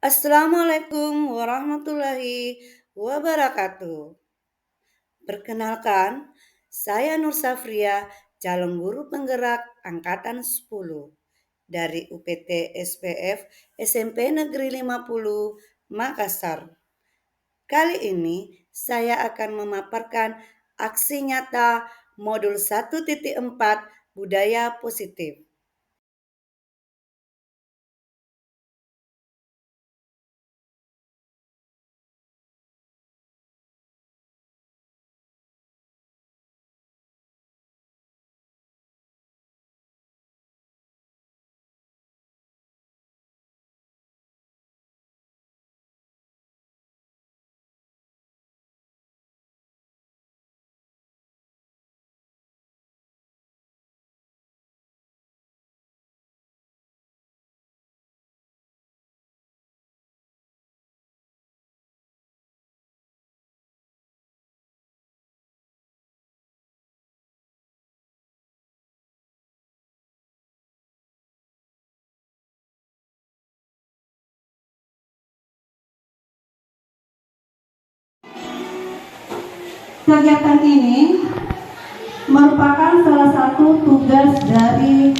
Assalamualaikum warahmatullahi wabarakatuh. Perkenalkan, saya Nur Safria, calon guru penggerak angkatan 10 dari UPT SPF SMP Negeri 50 Makassar. Kali ini saya akan memaparkan aksi nyata modul 1.4 budaya positif. Kegiatan ini merupakan salah satu tugas dari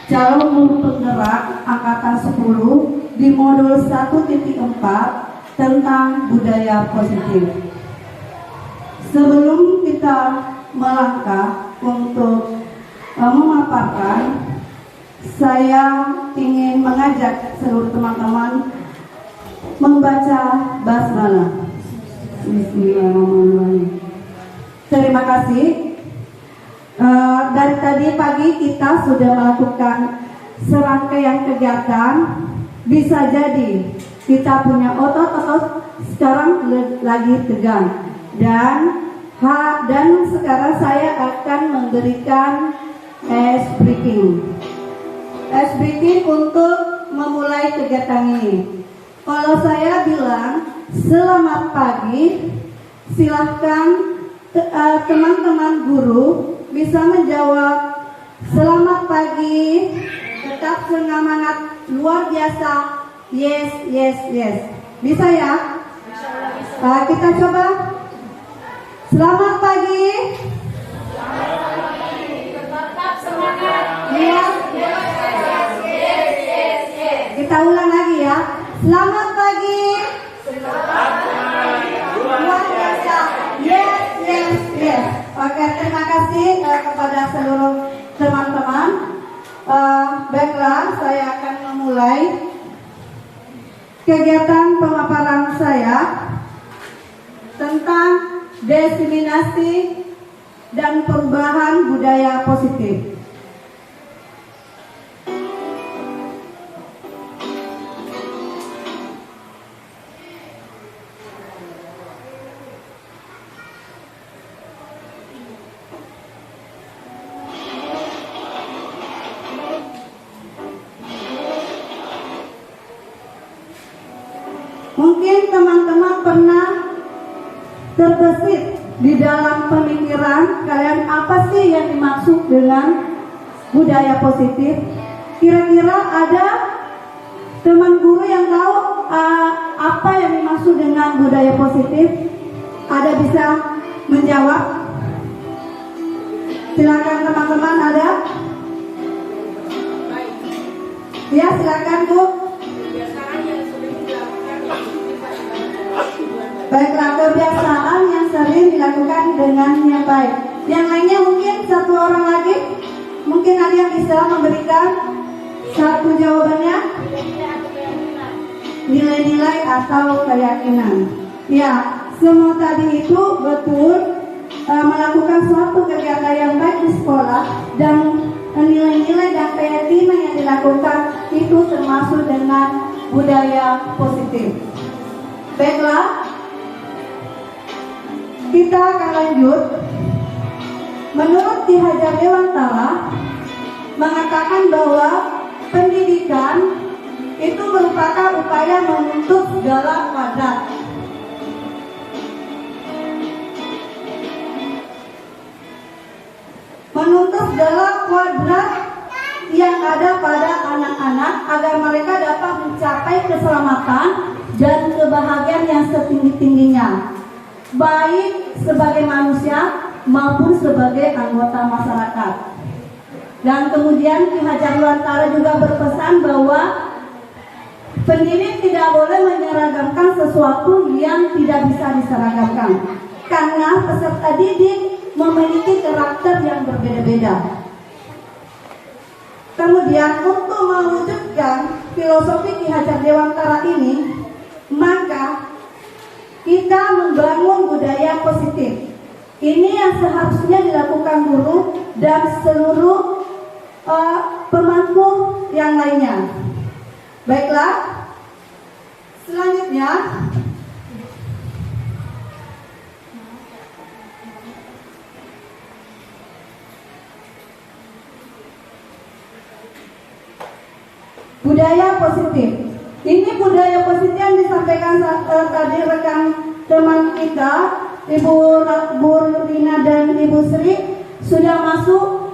calon guru penggerak angkatan 10 di modul 1.4 tentang budaya positif. Sebelum kita melangkah untuk memaparkan, saya ingin mengajak seluruh teman-teman membaca basmalah. Bismillahirrahmanirrahim. Terima kasih. Dari tadi pagi kita sudah melakukan serangkaian kegiatan. Bisa jadi kita punya otot-otot sekarang lagi tegang. Dan sekarang saya akan memberikan ice breaking. Ice breaking untuk memulai kegiatan ini. Kalau saya bilang selamat pagi, silahkan teman-teman guru bisa menjawab selamat pagi, tetap semangat, luar biasa, yes, yes, yes. Bisa ya? Kita coba. Selamat pagi. Tetap semangat. Yes, Yes, yes, yes, yes, yes. kita ulang lagi ya. Selamat pagi. Luar biasa. Yes, yes, yes. Oke, terima kasih kepada seluruh teman-teman. Baiklah, saya akan memulai kegiatan pemaparan saya tentang diseminasi dan perubahan budaya positif. Mungkin teman-teman pernah terbesit di dalam pemikiran kalian apa sih yang dimaksud dengan budaya positif? Kira-kira ada teman guru yang tahu apa yang dimaksud dengan budaya positif? Ada bisa menjawab? Silakan teman-teman, ada? Ya, silakan Bu. Baiklah, kebiasaan yang sering dilakukan dengan yang baik. Yang lainnya mungkin satu orang lagi, mungkin ada yang bisa memberikan satu jawabannya. Nilai-nilai atau keyakinan. Ya, semua tadi itu betul, melakukan suatu kegiatan yang baik di sekolah dan nilai-nilai dan keyakinan yang dilakukan itu termasuk dengan budaya positif. Baiklah, kita akan lanjut. Menurut Ki Hajar Dewantara mengatakan bahwa pendidikan itu merupakan upaya membentuk segala kuadrat. Menuntut segala kuadrat yang ada pada anak-anak agar mereka dapat mencapai keselamatan dan kebahagiaan yang setinggi-tingginya, baik sebagai manusia maupun sebagai anggota masyarakat. Dan kemudian Ki Hajar Dewantara juga berpesan bahwa pendidik tidak boleh menyeragamkan sesuatu yang tidak bisa diseragamkan, karena peserta didik memiliki karakter yang berbeda-beda. Kemudian untuk mewujudkan filosofi Ki Hajar Dewantara ini, maka kita membangun budaya positif. Ini yang seharusnya dilakukan guru dan seluruh pemangku yang lainnya. Baiklah, selanjutnya budaya positif. Ini budaya positif yang disampaikan tadi rekan teman kita, Ibu Rina dan Ibu Sri sudah masuk.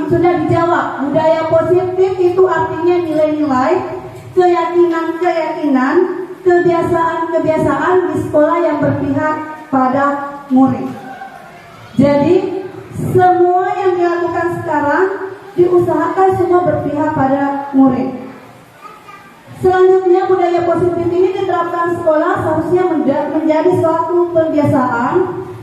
Sudah dijawab. Budaya positif itu artinya nilai-nilai, keyakinan-keyakinan, kebiasaan-kebiasaan di sekolah yang berpihak pada murid. Jadi semua yang dilakukan sekarang diusahakan semua berpihak pada murid. Selanjutnya, budaya positif ini diterapkan sekolah seharusnya menjadi suatu kebiasaan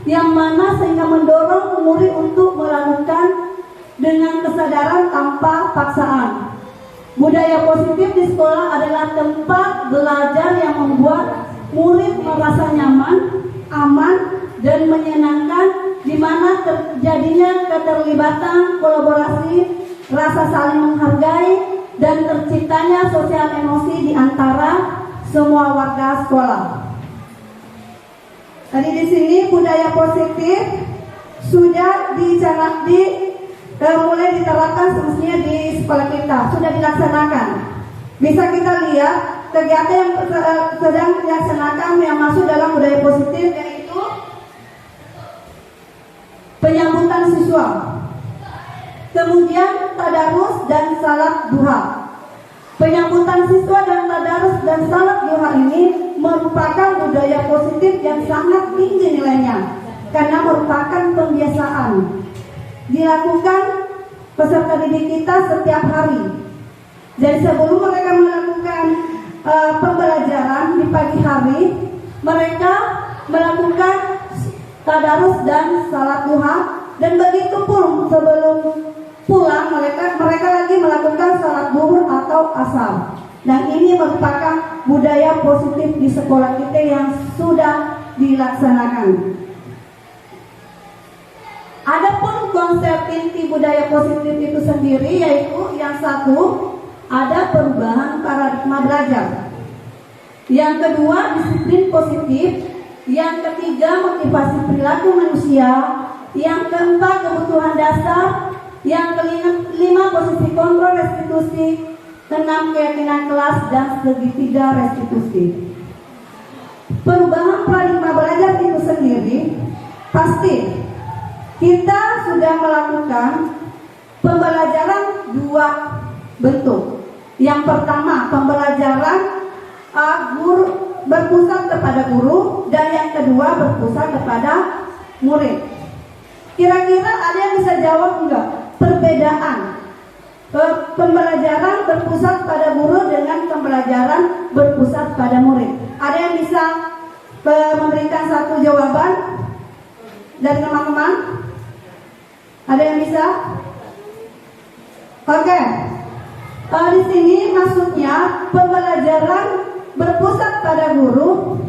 yang mana sehingga mendorong murid untuk melakukan dengan kesadaran tanpa paksaan. Budaya positif di sekolah adalah tempat belajar yang membuat murid merasa nyaman, aman, dan menyenangkan, di mana terjadinya keterlibatan, kolaborasi, rasa saling menghargai, dan terciptanya sosial emosi di antara semua warga sekolah. Tadi di sini budaya positif sudah mulai diterapkan semestinya di sekolah kita, sudah dilaksanakan. Bisa kita lihat kegiatan yang sedang dilaksanakan yang masuk dalam budaya positif, yaitu penyambutan siswa, kemudian tadarus dan salat duha. Penyambutan siswa dan tadarus dan salat duha ini merupakan budaya positif yang sangat tinggi nilainya, karena merupakan pembiasaan dilakukan peserta didik kita setiap hari. Jadi sebelum mereka melakukan pembelajaran di pagi hari, mereka melakukan tadarus dan salat duha, dan begitu pun sebelum pulang mereka lagi melakukan salat zuhur atau asar. Dan ini merupakan budaya positif di sekolah kita yang sudah dilaksanakan. Adapun konsep inti budaya positif itu sendiri, yaitu yang satu, ada perubahan paradigma belajar. Yang kedua, disiplin positif. Yang ketiga, motivasi perilaku manusia. Yang keempat, kebutuhan dasar. Yang kelima, posisi kontrol restitusi. Keenam, keyakinan kelas, dan segitiga restitusi. Perubahan paradigma belajar itu sendiri pasti kita sudah melakukan pembelajaran dua bentuk. Yang pertama, pembelajaran guru berpusat kepada guru, dan yang kedua berpusat kepada murid. Kira-kira ada yang bisa jawab enggak perbedaan pembelajaran berpusat pada guru dengan pembelajaran berpusat pada murid? Ada yang bisa memberikan satu jawaban dari teman-teman? Ada yang bisa? Oke. Di sini maksudnya pembelajaran berpusat pada guru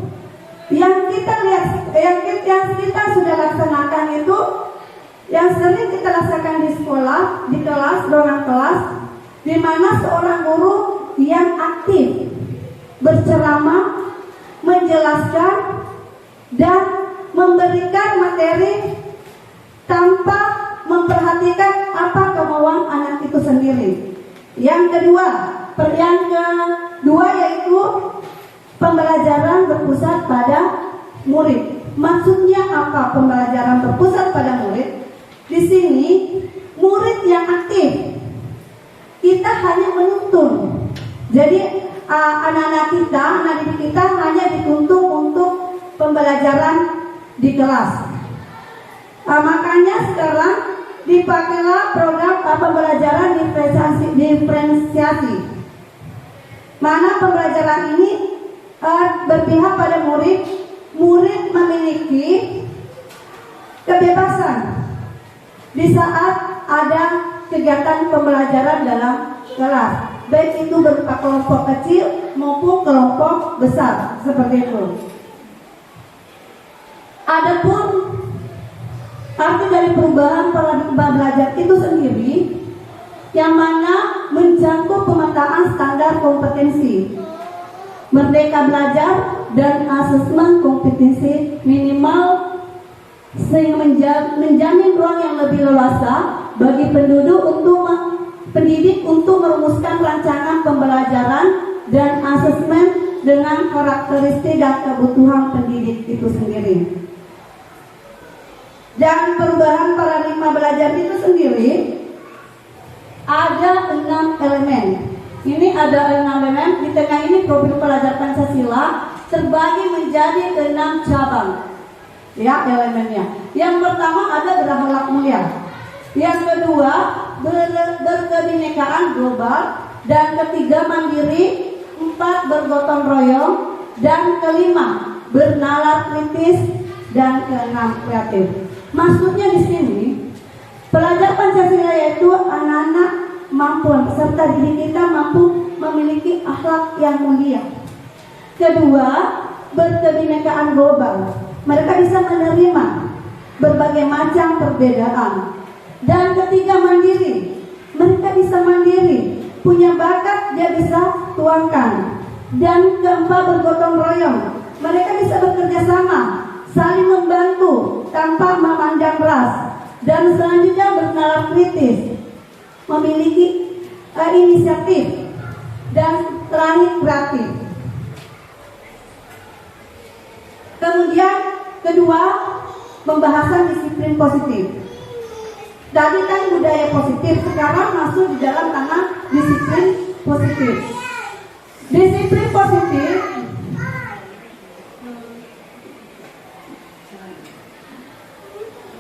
yang kita lihat, yang kita sudah laksanakan itu, yang sering kita laksanakan di sekolah, di kelas, ruangan kelas, di mana seorang guru yang aktif berceramah, menjelaskan, dan memberikan materi tanpa memperhatikan apa kemauan anak itu sendiri. Yang kedua yaitu pembelajaran berpusat pada murid. Maksudnya apa pembelajaran berpusat pada murid? Di sini murid yang aktif dituntun. Jadi anak-anak kita, anak didik kita hanya dituntun untuk pembelajaran di kelas. Makanya sekarang dipakailah program pembelajaran diferensiasi. Mana pembelajaran ini berpihak pada murid. Murid memiliki kebebasan di saat ada kegiatan pembelajaran dalam kelas, baik itu berupa kelompok kecil maupun kelompok besar, seperti itu. Adapun arti dari perubahan paradigma belajar itu sendiri, yang mana mencakup pemetaan standar kompetensi, merdeka belajar, dan asesmen kompetensi minimal, sehingga menjamin ruang yang lebih leluasa bagi pendidik untuk merumuskan rancangan pembelajaran dan asesmen dengan karakteristik dan kebutuhan pendidik itu sendiri. Dan perubahan paradigma belajar itu sendiri ada 6 elemen. Ini ada 6 elemen. Di tengah ini profil pelajar Pancasila terbagi menjadi 6 cabang, ya, elemennya. Yang pertama ada berakhlak mulia. Yang kedua berkebinekaan global. Dan ketiga mandiri. 4 bergotong royong. Dan kelima bernalar kritis. Dan keenam kreatif. Maksudnya di sini pelajar Pancasila yaitu anak-anak mampu, serta didik kita mampu memiliki akhlak yang mulia. Kedua, berkebinekaan global. Mereka bisa menerima berbagai macam perbedaan. Dan ketiga, mandiri. Mereka bisa mandiri, punya bakat dia bisa tuangkan. Dan keempat, bergotong royong. Mereka bisa bekerja sama, saling membantu tanpa memandang ras. Dan selanjutnya bernalar kritis, memiliki inisiatif. Dan terakhir kreatif. Kemudian kedua, pembahasan disiplin positif. Tadi kan budaya positif, sekarang masuk di dalam tanah disiplin positif. Disiplin positif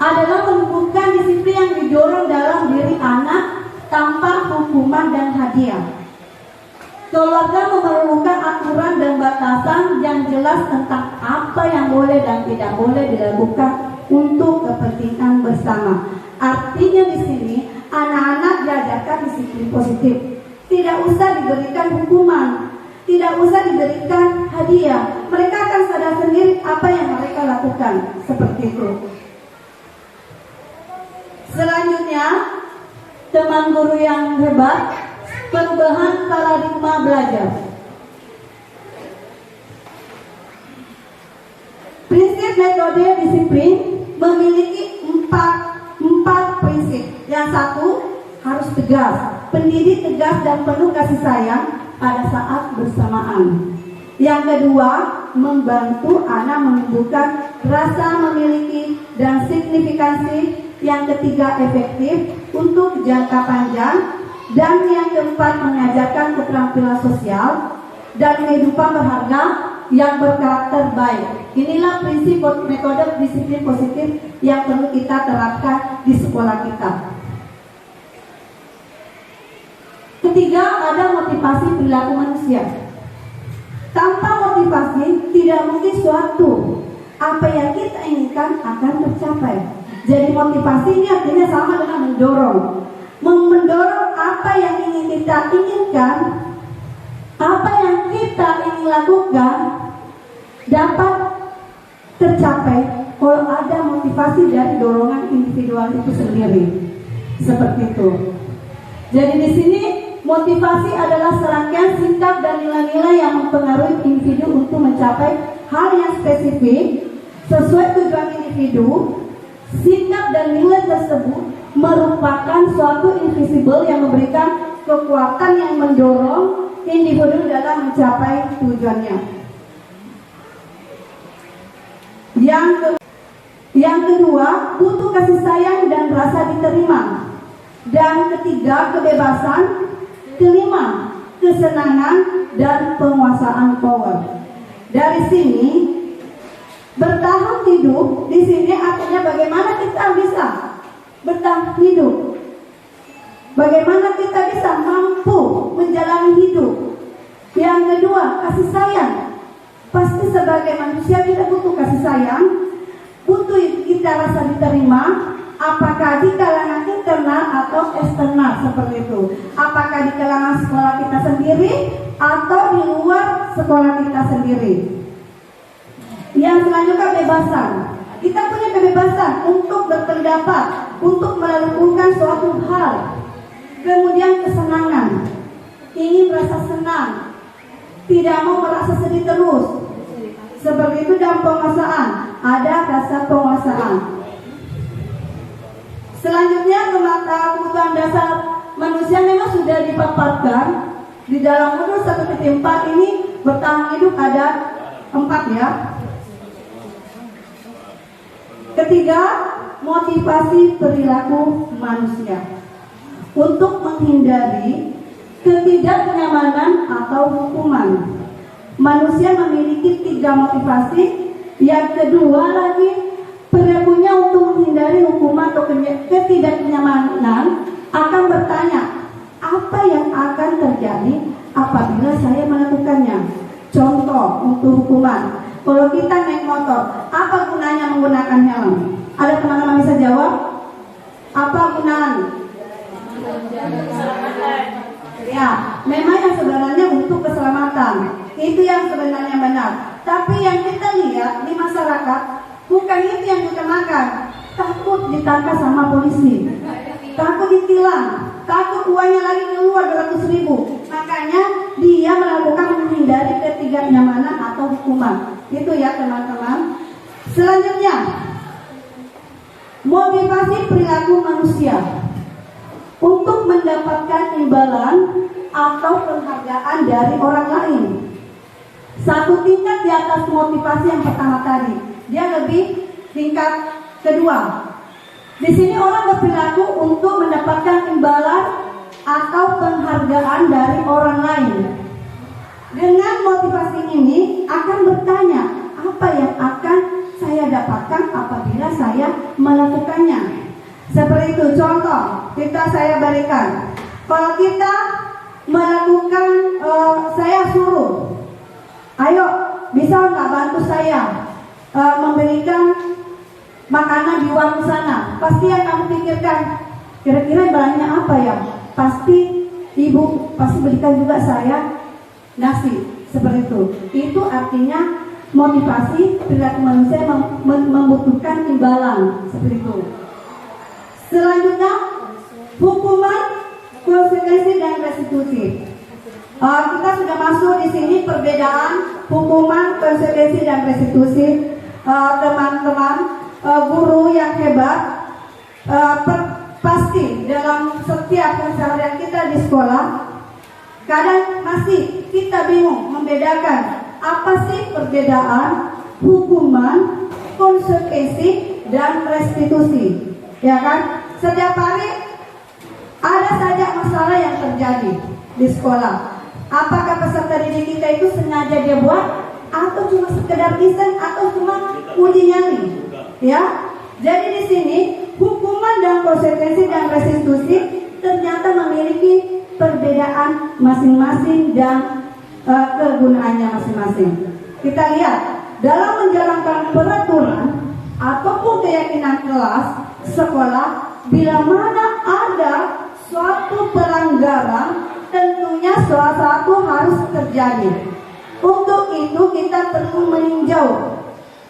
adalah menumbuhkan disiplin yang didorong dalam diri anak tanpa hukuman dan hadiah. Keluarga memerlukan aturan dan batasan yang jelas tentang apa yang boleh dan tidak boleh dilakukan untuk kepentingan bersama. Artinya di sini anak-anak diajarkan disiplin positif. Tidak usah diberikan hukuman, tidak usah diberikan hadiah. Mereka akan sadar sendiri apa yang mereka lakukan. Seperti itu. Selanjutnya, teman guru yang hebat. Perubahan paradigma belajar. Prinsip metode disiplin memiliki empat prinsip. Yang satu, harus tegas. Pendidik tegas dan penuh kasih sayang pada saat bersamaan. Yang kedua, membantu anak menumbuhkan rasa memiliki dan signifikansi. Yang ketiga, efektif untuk jangka panjang. Dan yang keempat, mengajarkan keterampilan sosial dan kehidupan berharga yang berkarakter baik. Inilah prinsip metode disiplin positif yang perlu kita terapkan di sekolah kita. Ketiga, ada motivasi perilaku manusia. Tanpa motivasi, tidak mungkin suatu apa yang kita inginkan akan tercapai. Jadi motivasi ini artinya sama dengan mendorong apa yang ingin kita inginkan, apa yang kita ingin lakukan dapat tercapai kalau ada motivasi dari dorongan individual itu sendiri. Seperti itu. Jadi di sini motivasi adalah serangkaian sikap dan nilai-nilai yang mempengaruhi individu untuk mencapai hal yang spesifik sesuai tujuan individu. Sikap dan nilai tersebut merupakan suatu invisible yang memberikan kekuatan yang mendorong individu dalam mencapai tujuannya. Yang kedua, butuh kasih sayang dan rasa diterima. Dan ketiga, kebebasan. Kelima, kesenangan, dan penguasaan power. Dari sini bertahan hidup di sini artinya bagaimana kita bisa bertahan hidup. Bagaimana kita bisa mampu menjalani hidup. Yang kedua, kasih sayang. Pasti sebagai manusia kita butuh kasih sayang, butuh kita rasa diterima, apakah di kalangan internal atau eksternal seperti itu. Apakah di kalangan sekolah kita sendiri atau di luar sekolah kita sendiri. Yang selanjutnya kebebasan. Kita punya kebebasan untuk berpendapat, untuk melakukan suatu hal. Kemudian kesenangan, ingin merasa senang, tidak mau merasa sedih terus. Seperti itu. Dan penguasaan, ada rasa penguasaan. Selanjutnya kebutuhan dasar manusia memang sudah dipaparkan di dalam Unur 1.4 ini. Bertahan hidup ada 4 ya. Ketiga, motivasi perilaku manusia untuk menghindari ketidaknyamanan atau hukuman. Manusia memiliki 3 motivasi. Yang kedua lagi, perilakunya untuk menghindari hukuman atau ketidaknyamanan akan bertanya, apa yang akan terjadi apabila saya melakukannya? Contoh untuk hukuman, kalau kita naik motor, apa gunanya menggunakan helm? Ada teman-teman bisa jawab? Apa gunanya? Ya, memang yang sebenarnya untuk keselamatan. Itu yang sebenarnya benar. Tapi yang kita lihat di masyarakat, bukan itu yang diutamakan. Takut ditangkap sama polisi, takut ditilang, takut uangnya lagi keluar 200.000. Makanya dia melakukan menghindari ketidaknyamanan atau hukuman. Itu ya teman-teman. Selanjutnya, motivasi perilaku manusia untuk mendapatkan imbalan atau penghargaan dari orang lain. Satu tingkat di atas motivasi yang pertama tadi, dia lebih tingkat kedua. Di sini orang berperilaku untuk mendapatkan imbalan atau penghargaan dari orang lain. Dengan motivasi ini akan bertanya, apa yang akan saya dapatkan apabila saya melakukannya? Seperti itu. Contoh saya berikan. Kalau kita melakukan, saya suruh, ayo bisa nggak bantu saya memberikan makanan di warung sana. Pasti yang kamu pikirkan, kira-kira imbalannya apa ya? Pasti ibu pasti berikan juga saya nasi. Seperti itu. Itu artinya motivasi perilaku manusia membutuhkan imbalan. Seperti itu. Selanjutnya, hukuman, konsekuensi, dan restitusi. Kita sudah masuk di sini perbedaan hukuman, konsekuensi, dan restitusi. Teman-teman, guru yang hebat, pasti dalam setiap keseharian kita di sekolah, kadang masih kita bingung membedakan apa sih perbedaan hukuman, konsekuensi, dan restitusi. Ya kan? Setiap hari ada saja masalah yang terjadi di sekolah. Apakah peserta didik kita itu sengaja dia buat, atau cuma sekedar iseng, atau cuma uji nyali? Ya. Jadi di sini hukuman dan konsekuensi dan restitusi ternyata memiliki perbedaan masing-masing dan kegunaannya masing-masing. Kita lihat dalam menjalankan peraturan ataupun keyakinan kelas sekolah, bila mana ada suatu pelanggaran, tentunya salah satu harus terjadi. Untuk itu kita perlu meninjau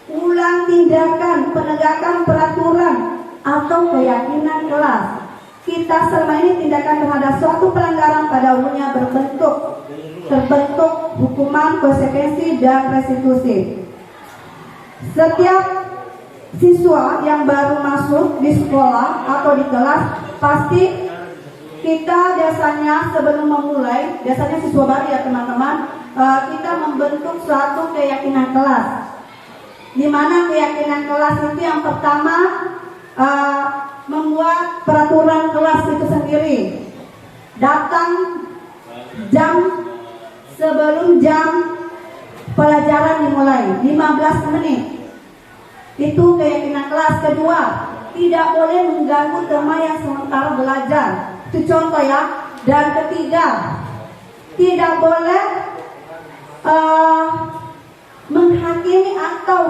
ulang tindakan penegakan peraturan atau keyakinan kelas. Kita selama ini tindakan terhadap suatu pelanggaran pada umumnya terbentuk hukuman, konsekuensi, dan restitusi. Setiap siswa yang baru masuk di sekolah atau di kelas, pasti kita biasanya sebelum memulai, biasanya siswa baru ya teman-teman, kita membentuk suatu keyakinan kelas. Di mana keyakinan kelas itu yang pertama membuat peraturan kelas itu sendiri. Datang sebelum jam pelajaran dimulai 15 menit. Itu keyakinan kelas. Kedua, tidak boleh mengganggu teman yang sementara belajar. Itu contoh ya. Dan ketiga, tidak boleh menghakimi atau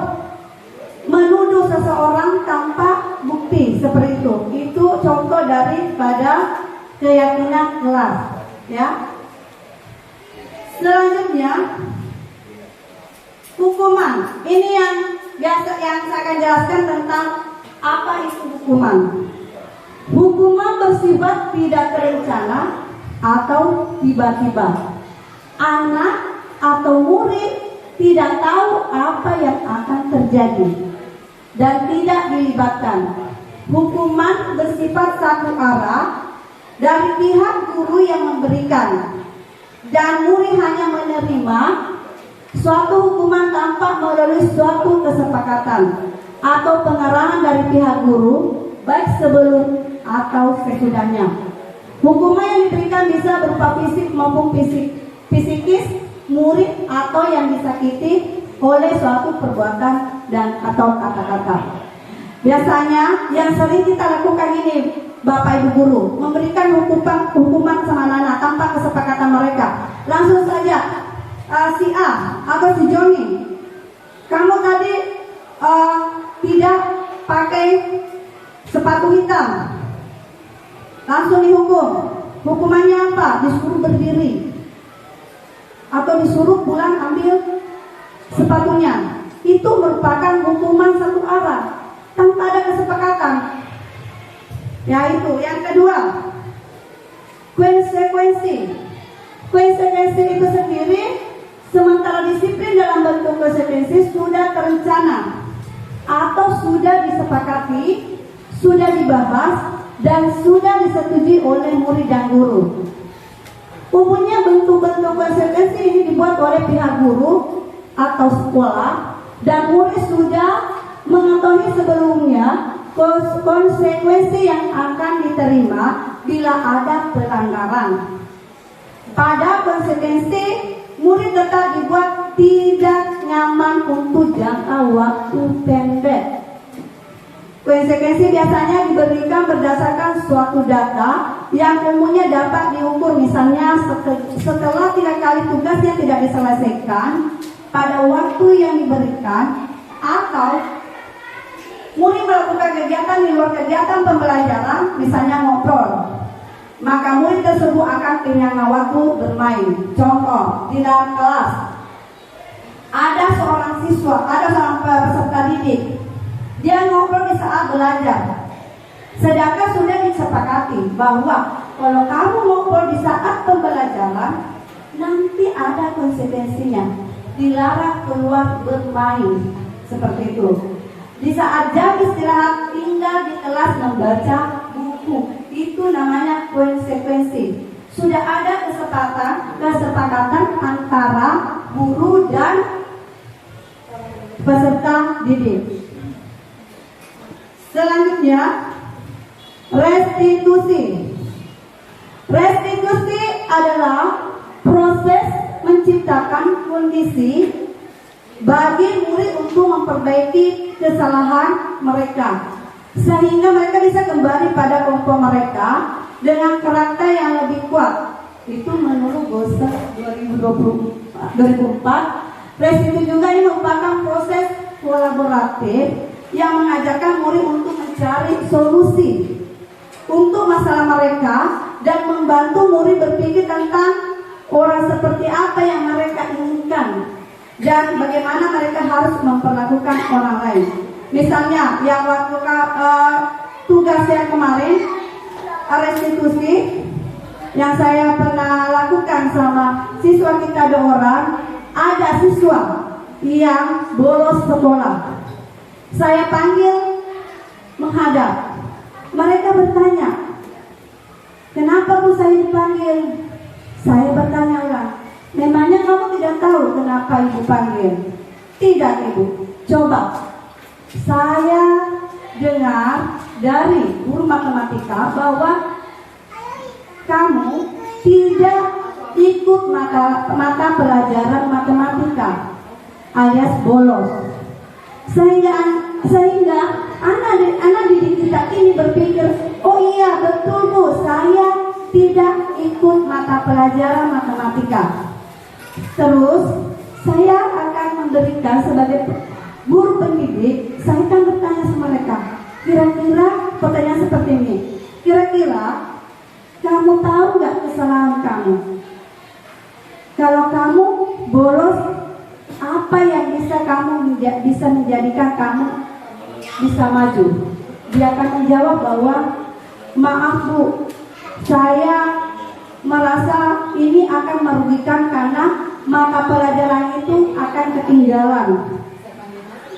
menuduh seseorang tanpa bukti seperti itu. Itu contoh daripada keyakinan kelas, ya. Selanjutnya, hukuman. Ini yang saya akan jelaskan tentang apa itu hukuman. Hukuman bersifat tidak terencana atau tiba-tiba. Anak atau murid tidak tahu apa yang akan terjadi dan tidak dilibatkan. Hukuman bersifat satu arah dari pihak guru yang memberikan, dan murid hanya menerima suatu hukuman tanpa melalui suatu kesepakatan atau pengarahan dari pihak guru, baik sebelum atau sesudahnya. Hukuman yang diberikan bisa berupa fisik maupun psikis murid atau yang disakiti oleh suatu perbuatan dan atau kata-kata. Biasanya yang sering kita lakukan ini, Bapak Ibu guru, memberikan hukuman sama anak tanpa kesepakatan mereka. Langsung saja, si A atau si Joni, kamu tadi tidak pakai sepatu hitam, langsung dihukum. Hukumannya apa? Disuruh berdiri atau disuruh pulang ambil sepatunya. Itu merupakan hukuman satu arah tanpa ada kesepakatan. Yaitu yang kedua, konsekuensi. Konsekuensi itu sendiri, sementara disiplin dalam bentuk konsekuensi sudah terencana atau sudah disepakati, sudah dibahas dan sudah disetujui oleh murid dan guru. Umumnya bentuk-bentuk konsekuensi ini dibuat oleh pihak guru atau sekolah, dan murid sudah mengetahui sebelumnya konsekuensi yang akan diterima bila ada pelanggaran. Pada konsekuensi, murid tetap dibuat tidak nyaman untuk jangka waktu pendek. Konsekuensi biasanya diberikan berdasarkan suatu data yang umumnya dapat diukur, misalnya setelah 3 kali tugas yang tidak diselesaikan pada waktu yang diberikan, atau murid melakukan kegiatan di luar kegiatan pembelajaran, misalnya ngobrol, maka murid tersebut akan kehilangan waktu bermain. Contoh, di dalam kelas ada seorang siswa, ada seorang peserta didik, dia ngobrol di saat belajar, sedangkan sudah disepakati bahwa kalau kamu ngobrol di saat pembelajaran nanti ada konsekuensinya, dilarang keluar bermain seperti itu. Di saat jam istirahat tinggal di kelas membaca buku, itu namanya konsekuensi. Sudah ada kesepakatan antara guru dan peserta didik. Selanjutnya, restitusi. Restitusi adalah proses menciptakan kondisi bagi murid untuk memperbaiki kesalahan mereka, sehingga mereka bisa kembali pada kelompok mereka dengan karakter yang lebih kuat. Itu menurut Gosek 2004. Restitusi juga ini merupakan proses kolaboratif yang mengajarkan murid untuk mencari solusi untuk masalah mereka dan membantu murid berpikir tentang orang seperti apa yang mereka inginkan dan bagaimana mereka harus memperlakukan orang lain. Misalnya yang waktu tugas yang kemarin, restitusi yang saya pernah lakukan sama siswa kita 2 orang, ada siswa yang bolos sekolah. Saya panggil menghadap. Mereka bertanya, kenapa Bu saya dipanggil? Saya bertanya ulang, memangnya kamu tidak tahu kenapa Ibu panggil? Tidak Ibu. Coba, saya dengar dari guru matematika bahwa kamu tidak ikut mata pelajaran matematika alias bolos. Sehingga anak didik kita ini berpikir, oh iya betul Bu, saya tidak ikut mata pelajaran matematika. Terus saya akan memberikan sebagai guru pendidik, saya akan bertanya sama mereka, kira-kira pertanyaan seperti ini, kira-kira kamu tahu nggak kesalahan kamu? Kalau kamu bolos, apa yang bisa menjadikan kamu bisa maju? Dia akan menjawab bahwa maaf Bu, saya merasa ini akan merugikan karena mata pelajaran itu akan ketinggalan.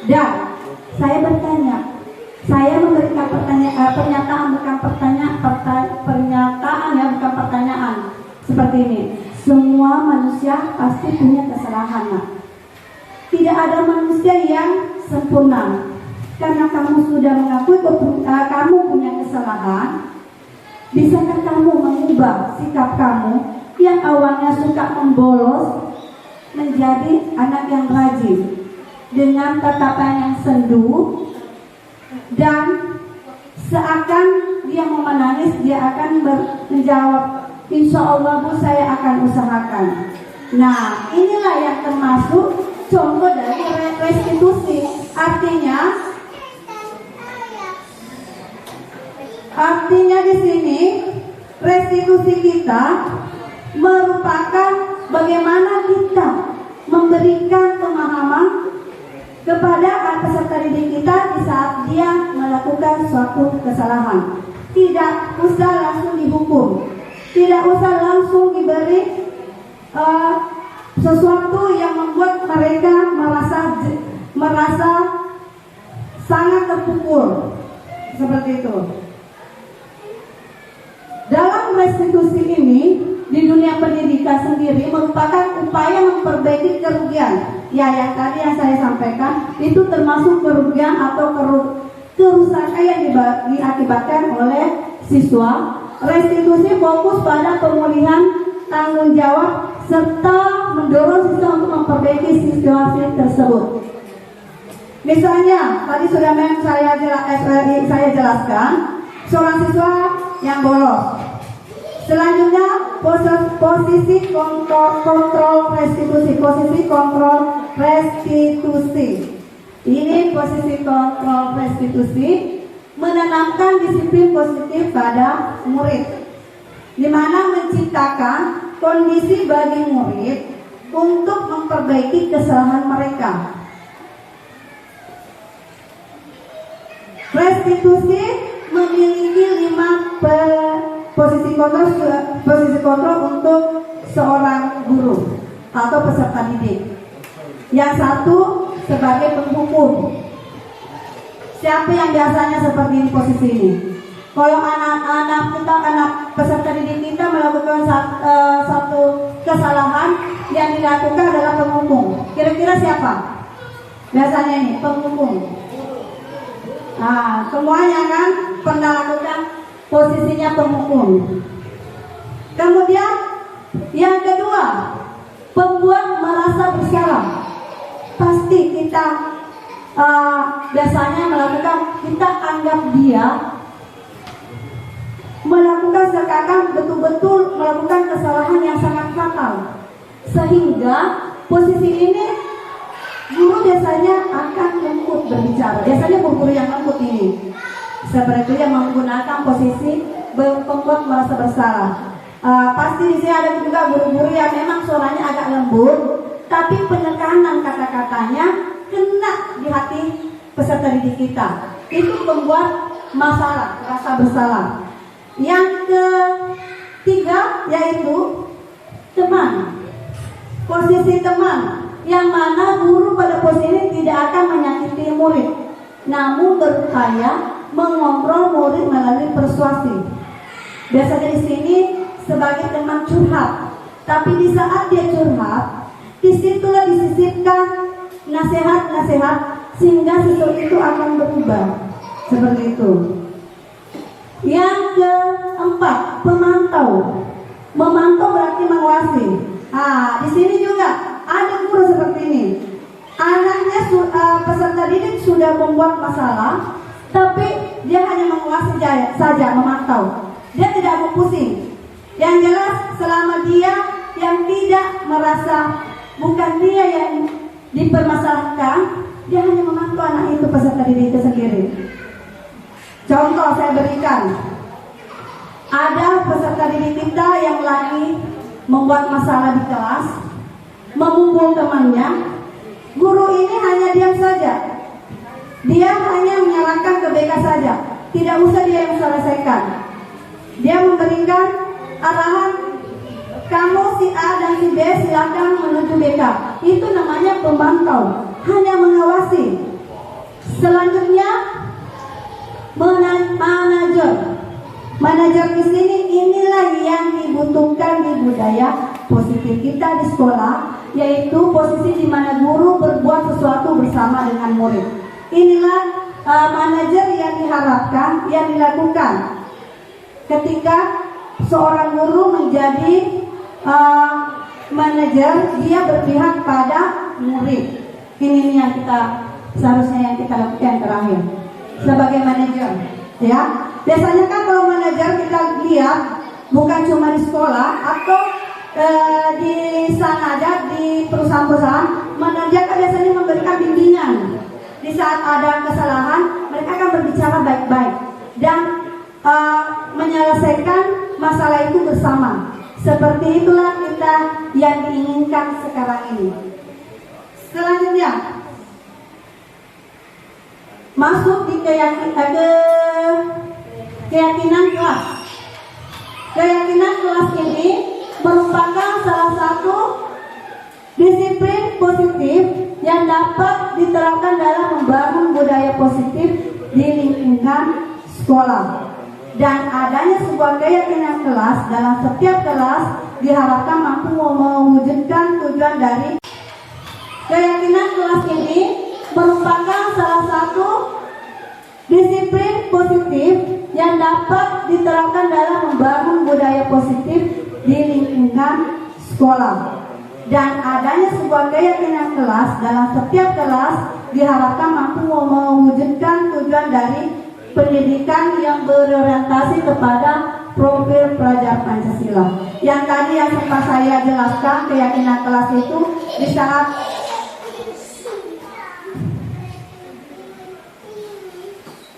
Dan saya bertanya, saya memberikan pernyataan bukan pernyataan ya, bukan pertanyaan seperti ini. Semua manusia pasti punya kesalahan. Tidak ada manusia yang sempurna. Karena kamu sudah mengakui kamu punya kesalahan, bisakah kamu mengubah sikap kamu yang awalnya suka membolos menjadi anak yang rajin dengan tatapan yang sendu, dan seakan dia mau menangis, dia akan menjawab, insya Allah Bu, saya akan usahakan. Nah, inilah yang termasuk contoh dari restitusi. Artinya di sini restitusi kita merupakan bagaimana kita memberikan pemahaman kepada peserta didik kita di saat dia melakukan suatu kesalahan. Tidak usah langsung dihukum, tidak usah langsung diberi sesuatu yang membuat mereka merasa sangat terpukul seperti itu. Dalam restitusi ini di dunia pendidikan sendiri merupakan upaya memperbaiki kerugian. Ya, yang tadi yang saya sampaikan itu termasuk kerugian atau kerusakan yang diakibatkan oleh siswa. Restitusi fokus pada pemulihan tanggung jawab serta mendorong siswa untuk memperbaiki situasi tersebut. Misalnya, tadi sudah saya jelaskan seorang siswa yang bolos. Selanjutnya posisi kontrol restitusi. Ini posisi kontrol restitusi menanamkan disiplin positif pada murid, di mana menciptakan kondisi bagi murid untuk memperbaiki kesalahan mereka. Restitusi memiliki 5 posisi kontrol untuk seorang guru atau peserta didik. Yang satu sebagai penghukum. Siapa yang biasanya seperti ini posisi ini? Kalau anak peserta didik kita melakukan satu kesalahan, yang dilakukan adalah penghukum. Kira-kira siapa? Biasanya ini penghukum. Nah, semuanya kan pernah lakukan posisinya penghukum. Kemudian yang kedua, pembuat merasa bersalah. Pasti kita biasanya kita anggap dia melakukan seakan betul-betul melakukan kesalahan yang sangat fatal, sehingga posisi ini guru biasanya akan lembut berbicara. Biasanya guru yang lembut ini seperti yang menggunakan posisi pembuat merasa bersalah. Pasti di sini ada juga guru-guru yang memang suaranya agak lembut, tapi penekanan kata-katanya kena di hati peserta didik kita. Itu membuat masalah, rasa bersalah. Yang ketiga yaitu teman. Posisi teman, yang mana guru pada posisi ini tidak akan menyakiti murid, namun berupaya mengontrol murid melalui persuasi. Biasanya di sini sebagai teman curhat, tapi di saat dia curhat, disitulah disisipkan nasihat-nasihat sehingga siswa itu akan berubah. Seperti itu. Yang keempat, pemantau. Memantau berarti mengawasi. Di sini juga ada guru seperti ini. Anaknya peserta didik sudah membuat masalah, tapi dia hanya mengawasi saja, memantau. Dia tidak mau pusing. Yang jelas selama dia yang tidak merasa bukan dia yang dipermasalahkan, dia hanya memantau anak itu, peserta didik itu sendiri. Contoh saya berikan, ada peserta didik kita yang lagi membuat masalah di kelas, memukul temannya. Guru ini hanya diam saja. Dia hanya menyerahkan ke BK saja, tidak usah dia yang selesaikan. Dia memberikan arahan, kamu si A dan si B silakan menuju BK. Itu namanya pemantau, hanya mengawasi. Selanjutnya manajer di sini, inilah yang dibutuhkan di budaya positif kita di sekolah, yaitu posisi di mana guru berbuat sesuatu bersama dengan murid. Inilah manajer yang diharapkan, yang dilakukan ketika seorang guru menjadi manajer, dia berpihak pada murid. Ini yang kita seharusnya yang kita lakukan terakhir sebagai manajer, ya. Biasanya kan kalau manajer kita lihat bukan cuma di sekolah atau di sana aja, di perusahaan-perusahaan, manajer kan biasanya memberikan bimbingan. Di saat ada kesalahan, mereka akan berbicara baik-baik dan menyelesaikan masalah itu bersama. Seperti itulah kita yang diinginkan sekarang ini. Selanjutnya, masuk di keyakinan kelas. Keyakinan kelas ini merupakan salah satu disiplin positif yang dapat diterapkan dalam membangun budaya positif di lingkungan sekolah. Dan adanya sebuah keyakinan kelas dalam setiap kelas diharapkan mampu mewujudkan tujuan dari keyakinan kelas ini merupakan salah satu disiplin positif yang dapat diterapkan dalam membangun budaya positif di lingkungan sekolah. Dan adanya sebuah keyakinan kelas dalam setiap kelas diharapkan mampu mewujudkan tujuan dari pendidikan yang berorientasi kepada profil pelajar Pancasila. Yang tadi yang sempat saya jelaskan, keyakinan kelas itu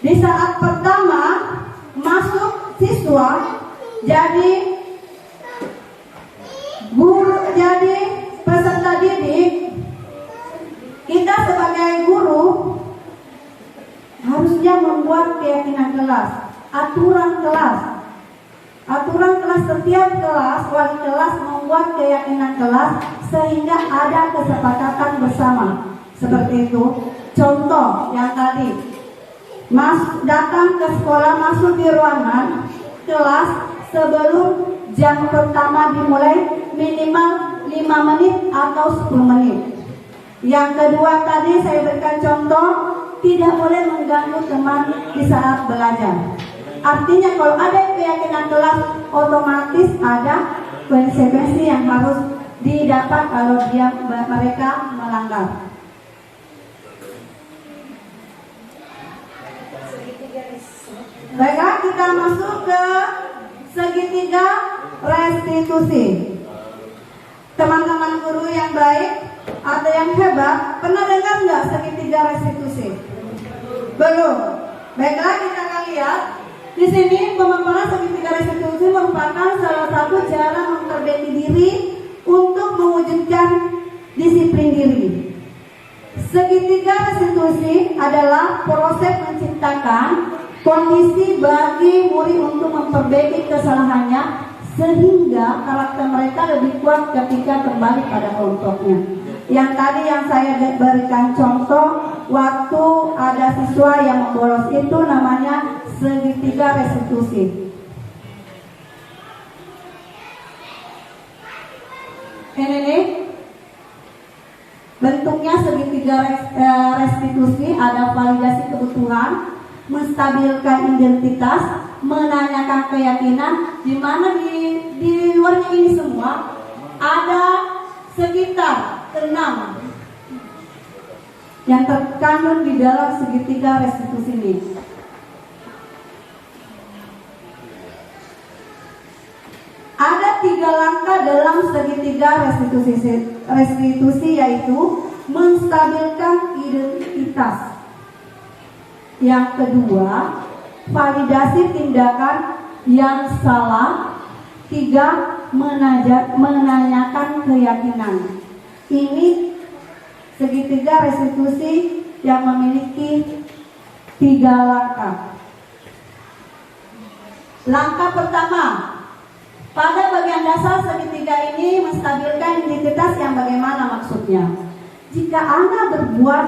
di saat pertama masuk siswa jadi guru, jadi peserta didik, kita sebagai guru harusnya membuat keyakinan kelas, aturan kelas. Aturan kelas, setiap kelas, wali kelas membuat keyakinan kelas sehingga ada kesepakatan bersama. Seperti itu. Contoh yang tadi, datang ke sekolah, masuk di ruangan kelas sebelum jam pertama dimulai minimal 5 menit atau 10 menit. Yang kedua tadi saya berikan contoh, tidak boleh mengganggu teman di saat belajar. Artinya kalau ada keyakinan kelas, otomatis ada konsekuensi yang harus didapat kalau mereka melanggar. Baiklah, kita masuk ke segitiga restitusi. Teman-teman guru yang baik atau yang hebat, pernah dengar nggak segitiga restitusi? Belum. Baiklah, kita akan lihat di sini pemaparan segitiga restitusi merupakan salah satu cara memperbaiki diri untuk mewujudkan disiplin diri. Segitiga restitusi adalah proses menciptakan kondisi bagi murid untuk memperbaiki kesalahannya sehingga karakter mereka lebih kuat ketika kembali pada kelompoknya. Yang tadi yang saya berikan contoh, waktu ada siswa yang membolos, itu namanya segitiga restitusi. Ini nih bentuknya segitiga restitusi, ada validasi kebutuhan, menstabilkan identitas, menanyakan keyakinan, di mana di luarnya sekitar 6 yang terkandung di dalam segitiga restitusi ini. Ada 3 langkah dalam segitiga restitusi yaitu menstabilkan identitas. Yang kedua, validasi tindakan yang salah. 3, menanyakan keyakinan. Ini segitiga restitusi yang memiliki 3 langkah. Langkah pertama, pada bagian dasar segitiga ini menstabilkan identitas yang bagaimana maksudnya. Jika Anda berbuat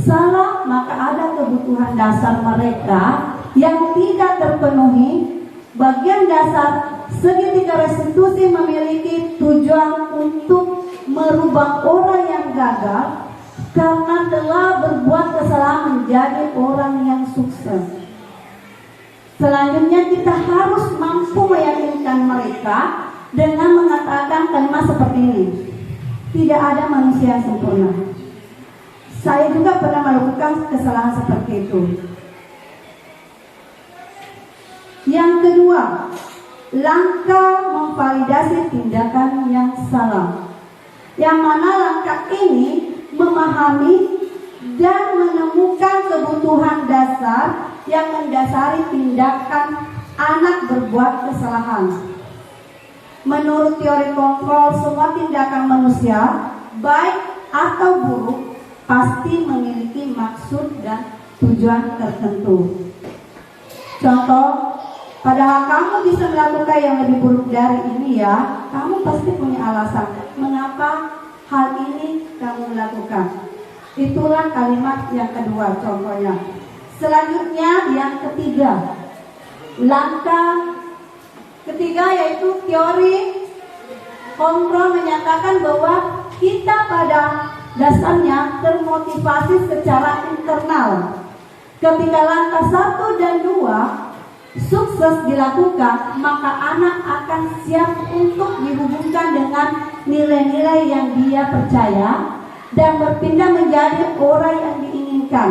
salah, maka ada kebutuhan dasar mereka yang tidak terpenuhi. Bagian dasar segitiga restitusi memiliki tujuan untuk merubah orang yang gagal karena telah berbuat kesalahan menjadi orang yang sukses. Selanjutnya kita harus mampu meyakinkan mereka dengan mengatakan kalimat seperti ini. Tidak ada manusia yang sempurna. Saya juga pernah melakukan kesalahan seperti itu. Yang kedua, langkah memvalidasi tindakan yang salah. Yang mana langkah ini memahami dan menemukan kebutuhan dasar yang mendasari tindakan anak berbuat kesalahan. Menurut teori kontrol, semua tindakan manusia, baik atau buruk, pasti memiliki maksud dan tujuan tertentu. Contoh, padahal kamu bisa melakukan yang lebih buruk dari ini ya, kamu pasti punya alasan mengapa hal ini kamu lakukan. Itulah kalimat yang kedua contohnya. Selanjutnya yang ketiga, langkah ketiga yaitu teori kontrol menyatakan bahwa kita pada dasarnya termotivasi secara internal. Ketika langkah 1 dan 2 sukses dilakukan, maka anak akan siap untuk dihubungkan dengan nilai-nilai yang dia percaya dan berpindah menjadi orang yang diinginkan.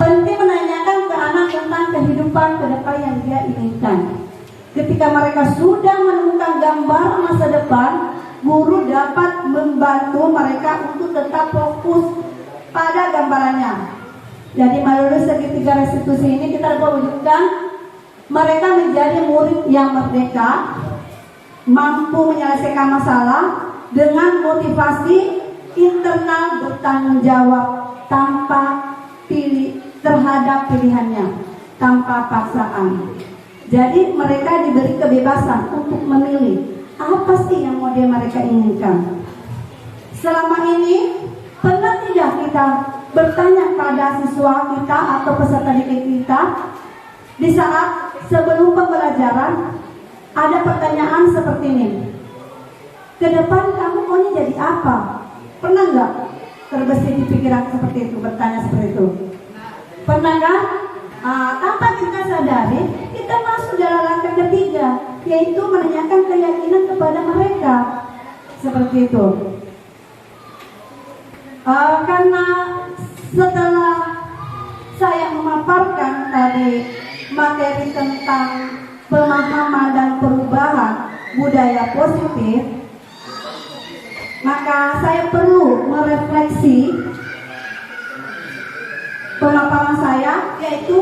Penting menanyakan ke anak tentang kehidupan ke depan yang dia inginkan. Ketika mereka sudah menemukan gambaran masa depan, guru dapat membantu mereka untuk tetap fokus pada gambarannya. Jadi melalui segitiga restitusi ini kita dapat wujudkan mereka menjadi murid yang merdeka, mampu menyelesaikan masalah dengan motivasi internal bertanggung jawab tanpa pilih terhadap pilihannya, tanpa paksaan. Jadi mereka diberi kebebasan untuk memilih apa sih yang mau mereka inginkan. Selama ini pernah tidak kita bertanya pada siswa kita atau peserta didik kita di saat sebelum pembelajaran ada pertanyaan seperti ini, ke depan kamu maunya jadi apa? Pernah nggak terbesit di pikiran seperti itu, bertanya seperti itu? Pernah kan? Tanpa kita sadari kita masuk dalam langkah ketiga, yaitu menanyakan keyakinan kepada mereka seperti itu. Karena setelah saya memaparkan tadi materi tentang pemahaman dan perubahan budaya positif, maka saya perlu merefleksi pemaparan saya, yaitu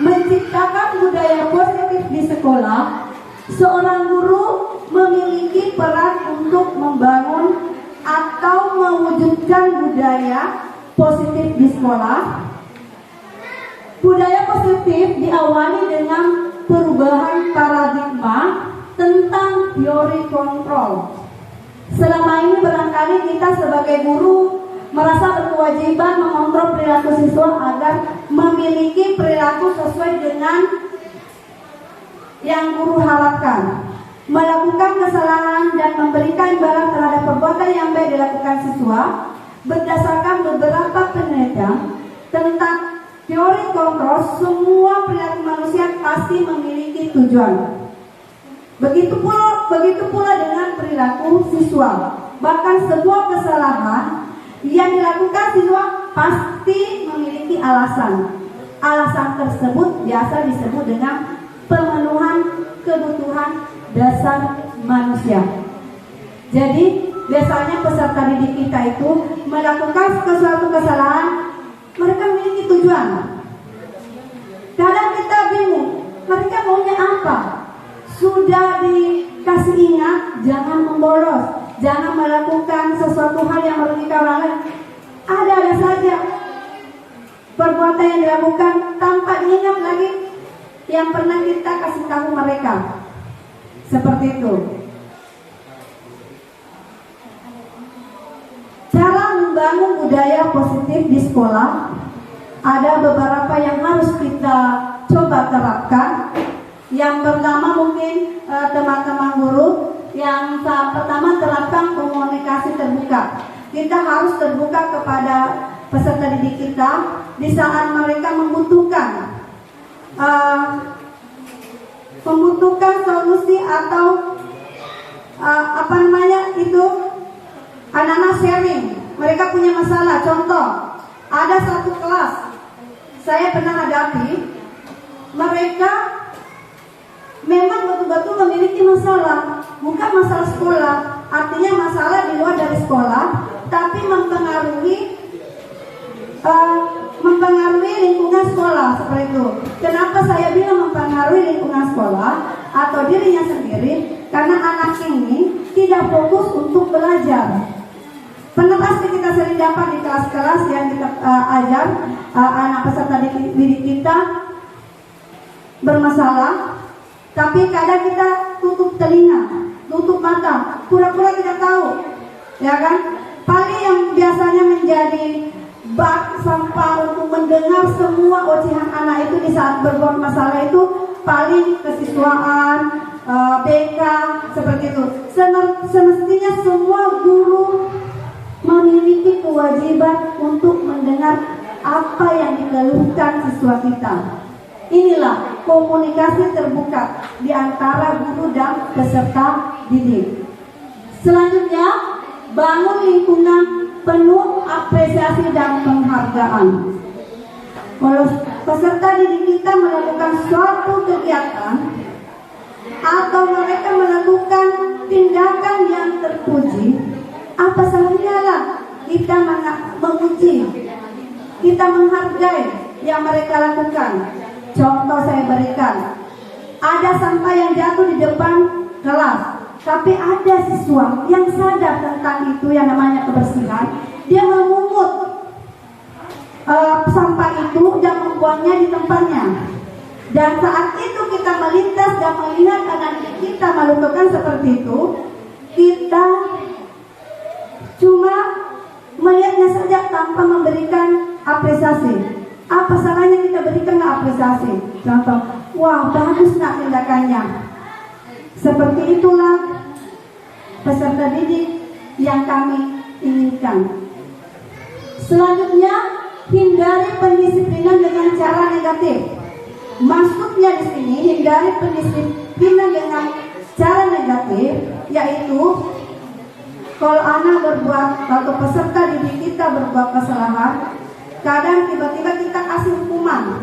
menciptakan budaya positif di sekolah. Seorang guru memiliki peran untuk membangun atau mewujudkan budaya positif di sekolah. Budaya positif diawali dengan perubahan paradigma tentang teori kontrol. Selama ini barangkali kita sebagai guru merasa berkewajiban mengontrol perilaku siswa agar memiliki perilaku sesuai dengan yang guru harapkan. Melakukan kesalahan dan memberikan imbalan terhadap perbuatan yang baik dilakukan siswa berdasarkan beberapa penelitian tentang teori kontrol. Semua perilaku manusia pasti memiliki tujuan. Begitu pula begitu pula dengan perilaku siswa. Bahkan semua kesalahan yang dilakukan siswa pasti memiliki alasan. Alasan tersebut biasa disebut dengan pemenuhan kebutuhan dasar manusia. Jadi biasanya peserta didik kita itu melakukan suatu kesalahan, mereka memiliki tujuan. Kadang kita bingung, mereka maunya apa? Sudah dikasih ingat, jangan membolos, jangan melakukan sesuatu hal yang merugikan orang lain. Ada saja perbuatan yang dilakukan tanpa diingat lagi yang pernah kita kasih tahu mereka. Seperti itu. Cara membangun budaya positif di sekolah, ada beberapa yang harus kita coba terapkan. Yang pertama mungkin teman-teman guru, yang pertama terapkan komunikasi terbuka. Kita harus terbuka kepada peserta didik kita di saat mereka membutuhkan solusi atau anak-anak sharing. Mereka punya masalah. Contoh, ada satu kelas saya pernah hadapi, mereka memang betul-betul memiliki masalah, bukan masalah sekolah, artinya masalah di luar dari sekolah, tapi mempengaruhi lingkungan sekolah, seperti itu. Kenapa saya bilang mempengaruhi lingkungan sekolah atau dirinya sendiri? Karena anak ini tidak fokus untuk belajar. Pernah pasti kita sering dapat di kelas-kelas yang kita ajar anak peserta didik kita bermasalah, tapi kadang kita tutup telinga, tutup mata, pura-pura tidak tahu, ya kan? Paling yang biasanya menjadi bak sampah untuk mendengar semua ocehan anak itu di saat berbuat masalah itu paling kesiswaan, BK, seperti itu. Semestinya semua guru memiliki kewajiban untuk mendengar apa yang dikeluhkan siswa kita. Inilah komunikasi terbuka di antara guru dan peserta didik. Selanjutnya, bangun lingkungan penuh apresiasi dan penghargaan. Kalau peserta didik kita melakukan suatu kegiatan atau mereka melakukan tindakan yang terpuji, apa salahnya lah kita memuji, kita menghargai yang mereka lakukan. Contoh saya berikan, ada sampah yang jatuh di depan kelas, tapi ada siswa yang sadar tentang itu yang namanya kebersihan. Dia memungut sampah itu dan membuangnya di tempatnya. Dan saat itu kita melintas dan melihat anak kita melakukan seperti itu, kita cuma melihatnya saja tanpa memberikan apresiasi. Apa salahnya kita berikan apresiasi? Contoh, wah bagus nak tindakannya. Seperti itulah peserta didik yang kami inginkan. Selanjutnya, hindari pendisiplinan dengan cara negatif. Maksudnya di sini hindari pendisiplinan dengan cara negatif, yaitu kalau anak atau peserta didik kita berbuat kesalahan, kadang tiba-tiba kita kasih hukuman,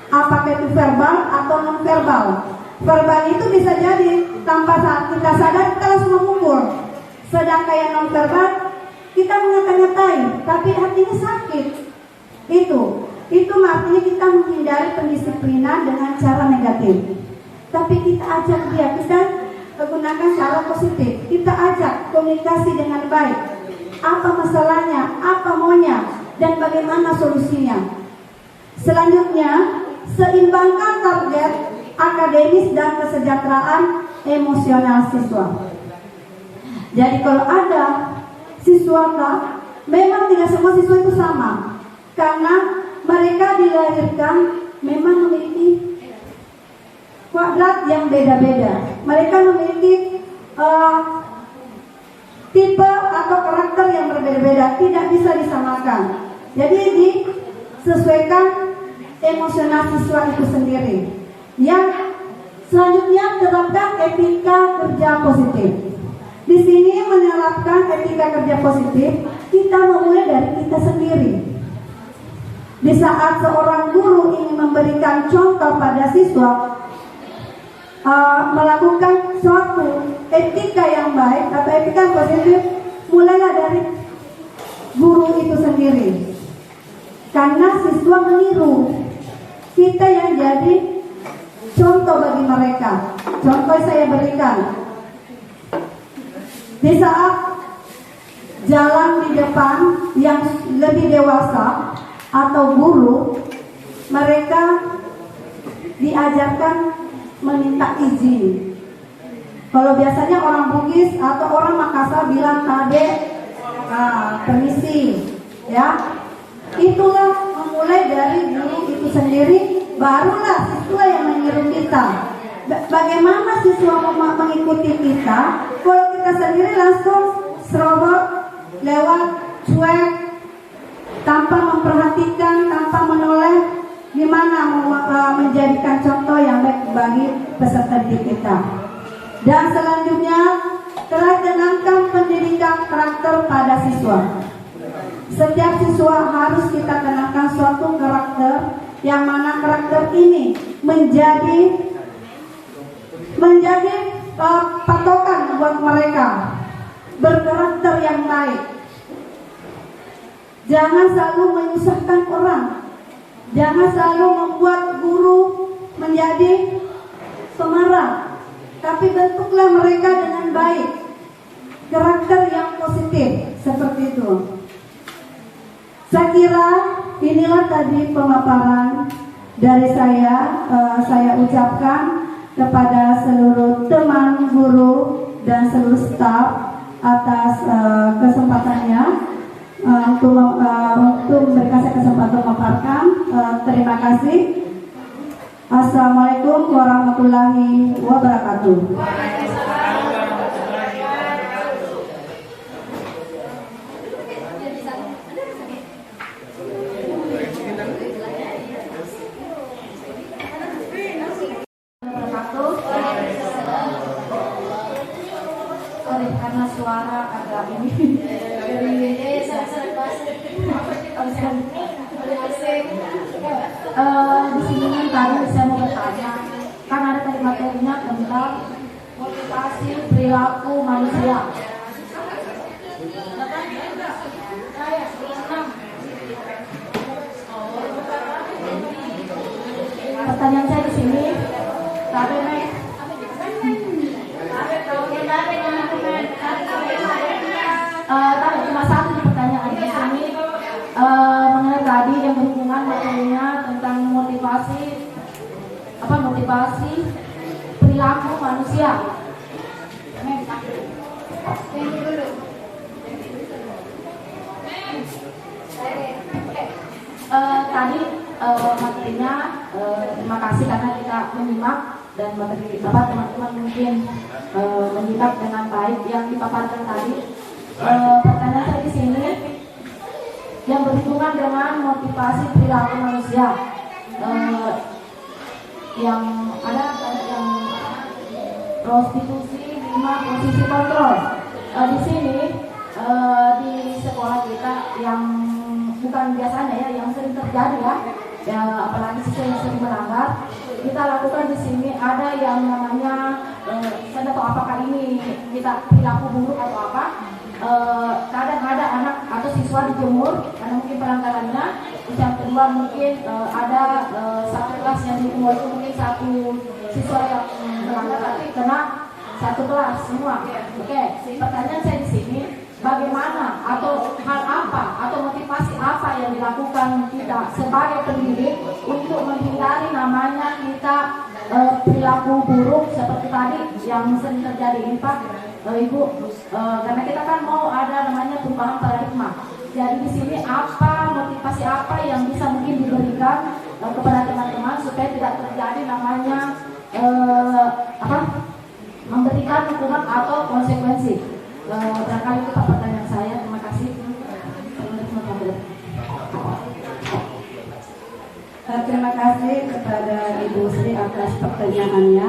apakah itu verbal atau non verbal. Verbal itu bisa jadi tanpa saat kita sadar kita langsung memukul. Sedangkan yang non verbal kita mengata-ngatai, tapi hatinya sakit. Itu artinya kita menghindari pendisiplinan dengan cara negatif. Tapi kita ajak dia, kita menggunakan cara positif. Kita ajak komunikasi dengan baik. Apa masalahnya, apa maunya, dan bagaimana solusinya. Selanjutnya, seimbangkan target akademis dan kesejahteraan emosional siswa. Jadi kalau ada siswa memang tidak semua siswa itu sama, karena mereka dilahirkan memang memiliki kuadrat yang beda-beda. Mereka memiliki tipe atau karakter yang berbeda-beda, tidak bisa disamakan. Jadi disesuaikan emosional siswa itu sendiri. Yang Selanjutnya terapkan etika kerja positif. Di sini menerapkan etika kerja positif, kita memulai dari kita sendiri. Di saat seorang guru ingin memberikan contoh pada siswa, melakukan suatu etika yang baik atau etika positif, mulailah dari guru itu sendiri. Karena siswa meniru, kita yang jadi contoh bagi mereka. Contoh saya berikan, di saat jalan di depan yang lebih dewasa atau guru, mereka diajarkan meminta izin. Kalau biasanya orang Bugis atau orang Makassar bilang kade, permisi, ya. Itulah memulai dari guru itu sendiri, barulah siswa yang meniru kita. Bagaimana siswa mengikuti kita kalau kita sendiri langsung serobot, lewat, cuek, tanpa memperhatikan, tanpa menoleh? Gimana menjadikan contoh yang baik bagi peserta didik kita? Dan selanjutnya, telah tanamkan pendidikan karakter pada siswa. Setiap siswa harus kita tanamkan suatu karakter, yang mana karakter ini menjadi patokan buat mereka berkarakter yang baik. Jangan selalu menyusahkan orang. Jangan selalu membuat guru menjadi pemarah, tapi bentuklah mereka dengan baik, karakter yang positif seperti itu. Saya kira inilah tadi pemaparan dari saya ucapkan kepada seluruh teman guru dan seluruh staf atas kesempatannya. Untuk memberikan saya kesempatan memaparkan. Terima kasih. Assalamualaikum warahmatullahi wabarakatuh. Karena suara agak ini di sini tadi saya mau bertanya, kan ada tadi materinya tentang motivasi perilaku manusia. Pertanyaan saya di sini, tadi cuma satu pertanyaan di sini mengenai tadi yang berhubungan materinya tentang motivasi perilaku manusia. Tadi materinya terima kasih karena kita menyimak dan materi dapat teman-teman mungkin menyimak dengan baik yang dipaparkan tadi. Pertanyaan saya di sini yang berhubungan dengan motivasi perilaku manusia, yang ada yang prostitusi 5 posisi kontrol. Di sini di sekolah kita yang bukan biasanya ya, yang sering terjadi ya, apalagi siswa yang sering melanggar, kita lakukan di sini ada yang namanya saya tidak tahu apakah ini kita perilaku buruk atau apa. Kadang ada anak atau siswa dijemur karena mungkin pelanggarannya. Yang kedua mungkin ada satu kelas yang dijemur itu mungkin satu siswa yang melanggar tapi kena satu kelas semua. Oke, pertanyaan saya di sini, bagaimana atau hal apa atau motivasi apa yang dilakukan kita sebagai pendidik untuk menghindari namanya kita perilaku buruk seperti tadi yang sering terjadi ini Pak, Ibu, karena kita kan mau ada namanya perubahan paradigma. Jadi di sini apa motivasi apa yang bisa mungkin diberikan kepada teman-teman supaya tidak terjadi namanya memberikan hukuman atau konsekuensi. Barangkali itu Pak pertanyaan saya. Terima kasih. Terima kasih kepada Ibu Sri atas pertanyaannya.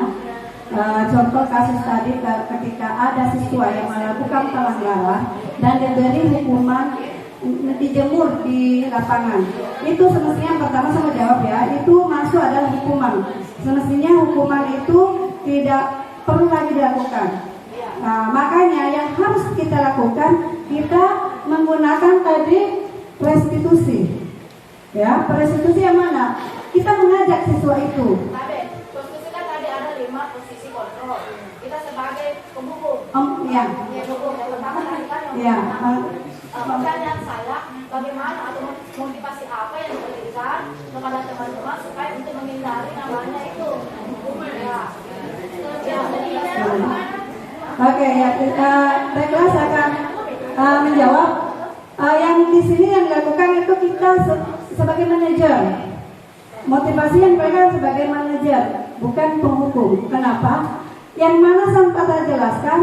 Contoh kasus tadi ketika ada siswa yang melakukan pelanggaran dan diberi hukuman dijemur di lapangan, itu semestinya pertama saya jawab ya, itu masuk adalah hukuman. Semestinya hukuman itu tidak perlu lagi dilakukan. Nah, makanya yang harus kita lakukan, kita menggunakan tadi restitusi. Ya, restitusi yang mana? Kita mengajak siswa itu. Posisi kan tadi ada 5 posisi kontrol. Kita sebagai penghubung. Ya. Ya, penghubung. Yang pertama tadi kan yang Ya. pertanyaan saya, bagaimana atau motivasi apa yang diberikan kepada teman-teman supaya untuk menghindari namanya itu. Ya. Oke, ya, baiklah saya akan menjawab. Yang di sini yang dilakukan itu kita sebagai manajer. Motivasi yang mereka sebagai manajer, bukan penghukum. Kenapa? Yang mana sempat saya jelaskan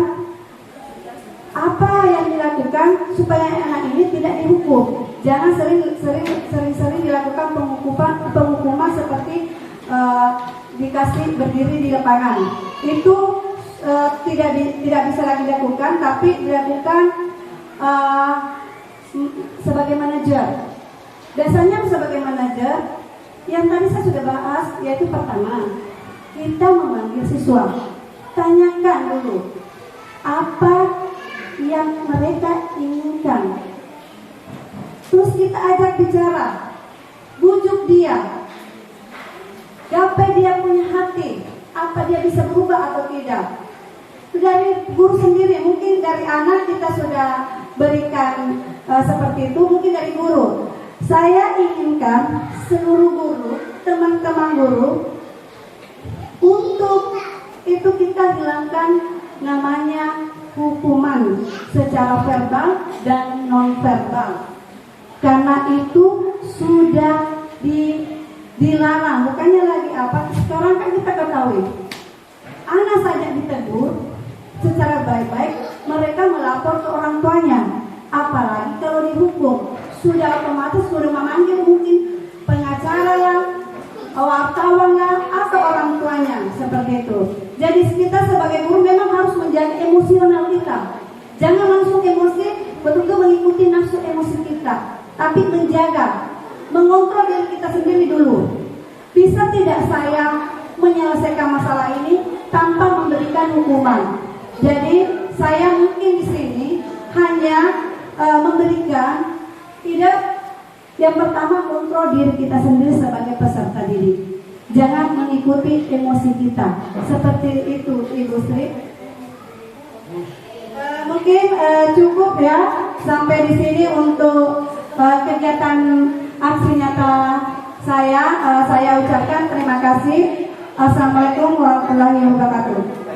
apa yang dilakukan supaya anak ini tidak dihukum. Jangan sering dilakukan penghukuman seperti dikasih berdiri di lapangan. Itu tidak bisa lagi dilakukan, tapi dilakukan sebagai manajer. Biasanya sebagai manajer yang tadi saya sudah bahas, yaitu pertama kita memanggil siswa, tanyakan dulu apa yang mereka inginkan, terus kita ajak bicara, bujuk dia, gapai dia punya hati, apa dia bisa berubah atau tidak. Dari guru sendiri, mungkin dari anak kita sudah berikan seperti itu, mungkin dari guru. Saya inginkan seluruh guru, teman-teman guru, untuk itu kita hilangkan namanya hukuman secara verbal dan non-verbal. Karena itu sudah dilarang, bukannya lagi apa. Sekarang kan kita ketahui, anak saja ditegur secara baik-baik, mereka melapor ke orang tuanya. Apalagi kalau dihukum, sudah otomatis sudah memanggil mungkin pengacara lah, wartawan lah, atau orang tuanya, seperti itu. Jadi kita sebagai guru memang harus menjaga emosional kita. Jangan langsung emosi, betul-betul mengikuti nafsu emosi kita, tapi menjaga, mengontrol diri kita sendiri dulu. Bisa tidak saya menyelesaikan masalah ini tanpa memberikan hukuman? Jadi saya mungkin di sini hanya memberikan, tidak, yang pertama kontrol diri kita sendiri sebagai peserta didik. Jangan mengikuti emosi kita. Seperti itu, Ibu Sri. Mungkin cukup ya sampai di sini untuk kegiatan aksi nyata saya. Saya ucapkan terima kasih. Assalamualaikum warahmatullahi wabarakatuh.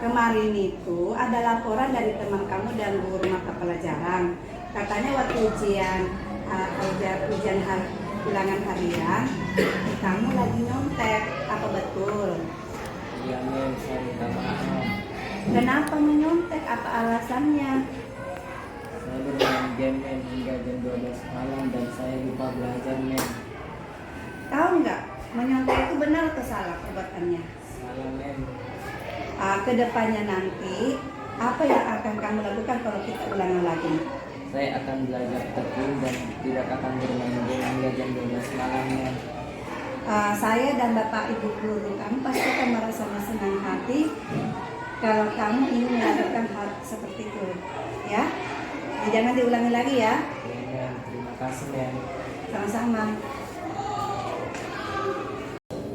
Kemarin itu ada laporan dari teman kamu dan guru mata pelajaran. Katanya waktu ujian ulangan harian, kamu lagi nyontek. Apa betul? Iya men, saya minta maaf. Kenapa menyontek? Apa alasannya? Saya bermain game men hingga jam 12 malam dan saya lupa belajar men. Tahu nggak, menyontek itu benar atau salah perbuatannya? Salah men. Kedepannya nanti, apa yang akan kamu lakukan kalau kita ulangan lagi? Saya akan belajar tekun dan tidak akan bermain game hingga jam 12 malam men. Saya dan Bapak Ibu guru kamu pasti akan merasa senang hati kalau kamu ingin melakukan hal seperti itu, ya. Jadi jangan diulangi lagi ya. Oke men, terima kasih men. Sama-sama.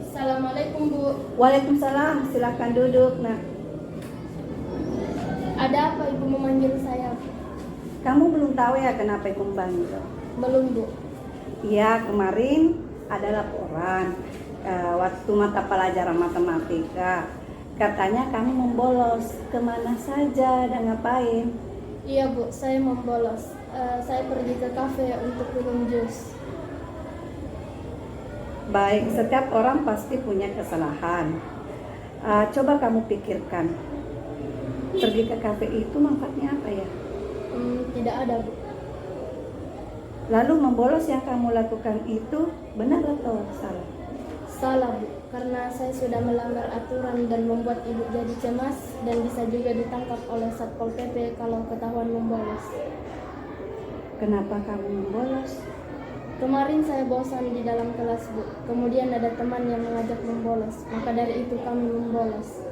Assalamualaikum Bu. Waalaikumsalam. Silakan duduk. Nah, Ada apa Ibu memanggil saya? kamu belum tahu ya kenapa Ibu memanggil? Belum Bu. Iya, kemarin ada laporan waktu mata pelajaran matematika. Katanya kamu membolos. Kemana saja dan ngapain? Iya Bu, saya membolos. Saya pergi ke kafe untuk minum jus. Baik, setiap orang pasti punya kesalahan. Coba kamu pikirkan, pergi ke kafe itu manfaatnya apa ya? Tidak ada Bu. Lalu membolos yang kamu lakukan itu benar atau salah? Salah Bu, karena saya sudah melanggar aturan dan membuat Ibu jadi cemas dan bisa juga ditangkap oleh Satpol PP kalau ketahuan membolos. Kenapa kamu membolos? Kemarin saya bosan di dalam kelas Bu, kemudian ada teman yang mengajak membolos, maka dari itu kami membolos.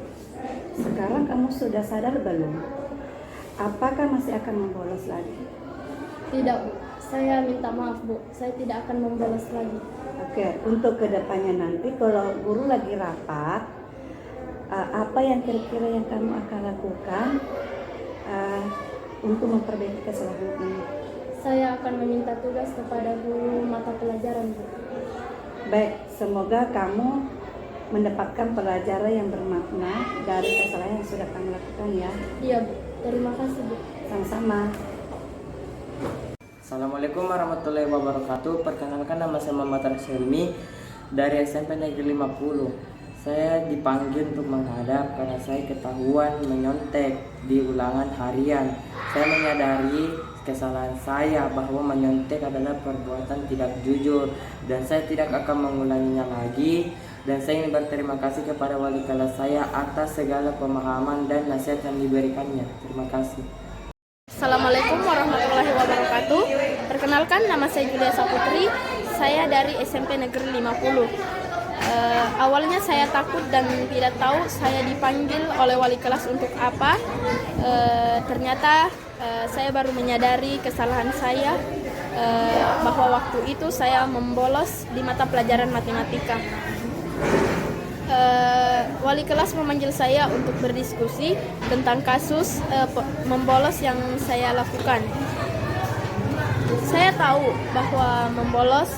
Sekarang kamu sudah sadar belum? Apakah masih akan membolos lagi? Tidak Bu, saya minta maaf Bu, saya tidak akan membolos lagi. Oke, untuk kedepannya nanti kalau guru lagi rapat, apa yang kira-kira yang kamu akan lakukan untuk memperbaiki kesalahan ini? Saya akan meminta tugas kepada guru mata pelajaran Bu. Baik, semoga kamu mendapatkan pelajaran yang bermakna dari kesalahan yang sudah kamu lakukan ya. Iya Bu, terima kasih Bu. Sama-sama. Assalamualaikum warahmatullahi wabarakatuh. Perkenalkan, nama saya Muhammad Arsyilmi dari SMP Negeri 50. Saya dipanggil untuk menghadap karena saya ketahuan menyontek di ulangan harian. Saya menyadari kesalahan saya bahwa menyontek adalah perbuatan tidak jujur dan saya tidak akan mengulanginya lagi. Dan saya ingin berterima kasih kepada wali kelas saya atas segala pemahaman dan nasihat yang diberikannya. Terima kasih. Assalamualaikum warahmatullahi wabarakatuh. Perkenalkan, nama saya Julia Saputri. Saya dari SMP Negeri 50. Awalnya saya takut dan tidak tahu saya dipanggil oleh wali kelas untuk apa. Ternyata saya baru menyadari kesalahan saya, bahwa waktu itu saya membolos di mata pelajaran matematika. Wali kelas memanggil saya untuk berdiskusi tentang kasus membolos yang saya lakukan. Saya tahu bahwa membolos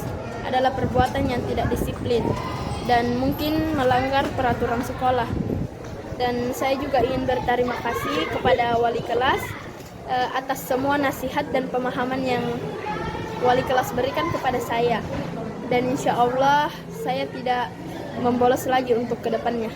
adalah perbuatan yang tidak disiplin dan mungkin melanggar peraturan sekolah. Dan saya juga ingin berterima kasih kepada wali kelas atas semua nasihat dan pemahaman yang wali kelas berikan kepada saya. Dan insya Allah saya tidak membolos lagi untuk kedepannya.